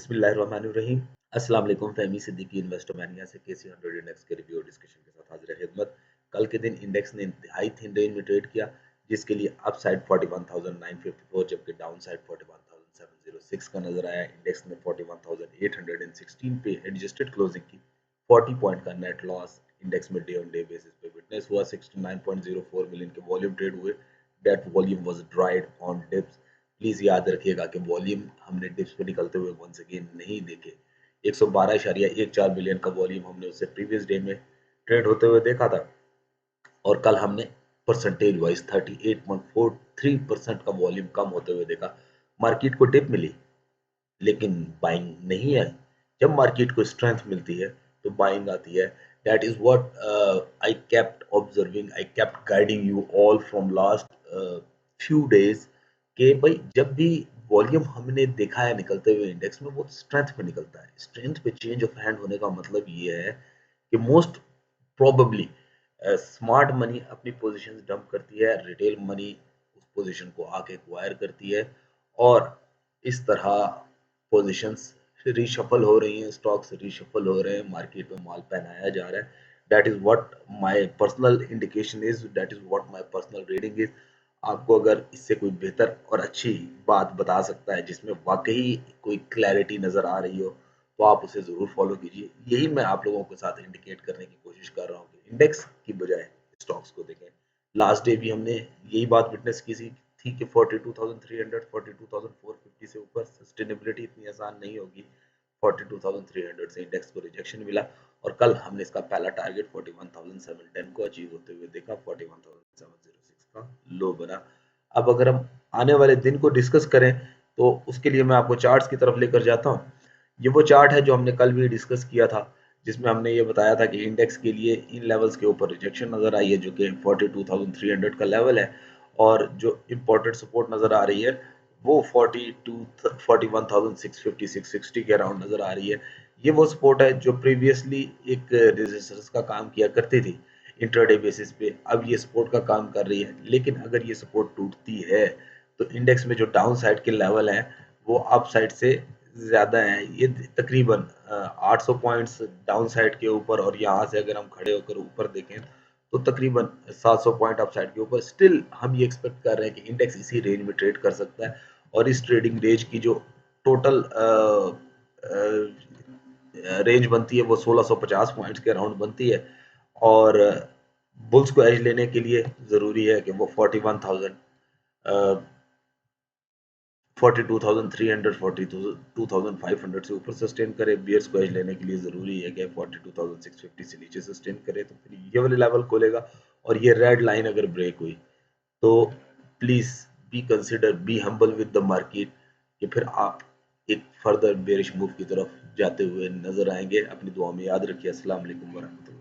बिस्मिल्लाहिर्रहमानिर्रहीम। अस्सलाम वालेकुम। फहमी सिद्दीकी इन्वेस्टर मैनिया से केसी 100 इंडेक्स के रिव्यू और डिस्कशन के साथ हाजिर है खिदमत। कल के दिन इंडेक्स ने इंतहाई थिन रेंज में ट्रेड किया, जिसके लिए अप साइड 41,954 जबकि डाउन साइड 41,706 का नजर आया। इंडेक्स ने 41,816 पे एडजस्टेड क्लोजिंग की। 40 पॉइंट का नेट लॉस इंडेक्स में डे ऑन डे बेसिस पे विटनेस हुआ। 69.04 मिलियन के वॉल्यूम ट्रेड हुए। That volume was dried on dips. Please याद रखिएगा कि वॉल्यूम हमने डिप्स पे निकलते हुए वंस अगेन नहीं देखे। 112.14 बिलियन का वॉल्यूम हमने उससे प्रीवियस डे में ट्रेड होते हुए देखा था, और कल हमने परसेंटेज वाइज 38.43% का वॉल्यूम कम होते हुए देखा। मार्केट को डिप मिली लेकिन बाइंग नहीं आई। जब मार्केट को स्ट्रेंथ मिलती है तो बाइंग आती है। That is what I kept observing, I kept guiding you all from last few days कि भाई जब भी वॉल्यूम हमने देखा है निकलते हुए इंडेक्स में, वो स्ट्रेंथ पे निकलता है। स्ट्रेंथ पे चेंज ऑफ हैंड होने का मतलब ये है कि मोस्ट प्रोबेबली स्मार्ट मनी अपनी पोजीशंस डंप करती है, रिटेल मनी उस पोजीशन को आके एक्वायर करती है, और इस तरह पोजीशंस रीशफल हो रही हैं, स्टॉक्स रीशफल हो रहे हैं, मार्केट में माल पहनाया जा रहा है। That is what my personal indication is, that is what my personal reading is. आपको अगर इससे कोई बेहतर और अच्छी बात बता सकता है जिसमें वाकई कोई क्लैरिटी नजर आ रही हो, तो आप उसे जरूर फॉलो कीजिए। यही मैं आप लोगों के साथ इंडिकेट करने की कोशिश कर रहा हूँ कि इंडेक्स की बजाय स्टॉक्स को देखें। लास्ट डे भी हमने यही बात विटनेस की थी कि 42,300 42,450 से ऊपर सस्टेनेबिलिटी इतनी आसान नहीं होगी। 42,300 से इंडेक्स को रिजेक्शन मिला, और कल हमने इसका पहला टारगेट 41,710 को अचीव होते हुए देखा। 41,706 का लो बना। अब अगर हम आने वाले दिन को डिस्कस करें तो उसके लिए मैं आपको चार्ट्स की तरफ लेकर जाता हूँ। ये वो चार्ट है जो हमने कल भी डिस्कस किया था, जिसमें हमने ये बताया था कि इंडेक्स के लिए इन लेवल्स के ऊपर रिजेक्शन नजर आई है, जो कि 42,300 का लेवल है, और जो इम्पोर्टेड सपोर्ट नजर आ रही है वो 41,650 660 के अराउंड नजर आ रही है। ये वो सपोर्ट है जो प्रीवियसली एक रेजिस्टेंस का काम किया करती थी इंट्राडे बेसिस पे। अब ये सपोर्ट का काम कर रही है, लेकिन अगर ये सपोर्ट टूटती है तो इंडेक्स में जो डाउन साइड के लेवल हैं वो अप साइड से ज्यादा हैं। ये तकरीबन 800 पॉइंट्स डाउन साइड के ऊपर, और यहाँ से अगर हम खड़े होकर ऊपर देखें तो तकरीबन 700 पॉइंट अप साइड के ऊपर। स्टिल हम ये एक्सपेक्ट कर रहे हैं कि इंडेक्स इसी रेंज में ट्रेड कर सकता है, और इस ट्रेडिंग रेंज की जो टोटल रेंज बनती है वो 1650 पॉइंट्स के अराउंड बनती है। और बुल्स को एज लेने के लिए जरूरी है कि वो 42,300 42,500 से ऊपर सस्टेन करे। बियर्स को एज लेने के लिए जरूरी है कि 42,650 से नीचे सस्टेन करे, तो फिर ये वाले लेवल खोलेगा। और ये रेड लाइन अगर ब्रेक हुई तो please be consider, be humble with the market, कि फिर आप एक फर्दर बेरिश मूव की तरफ जाते हुए नजर आएंगे। अपनी दुआ में याद रखिए। अस्सलाम वालेकुम वरहमतुल्लाह।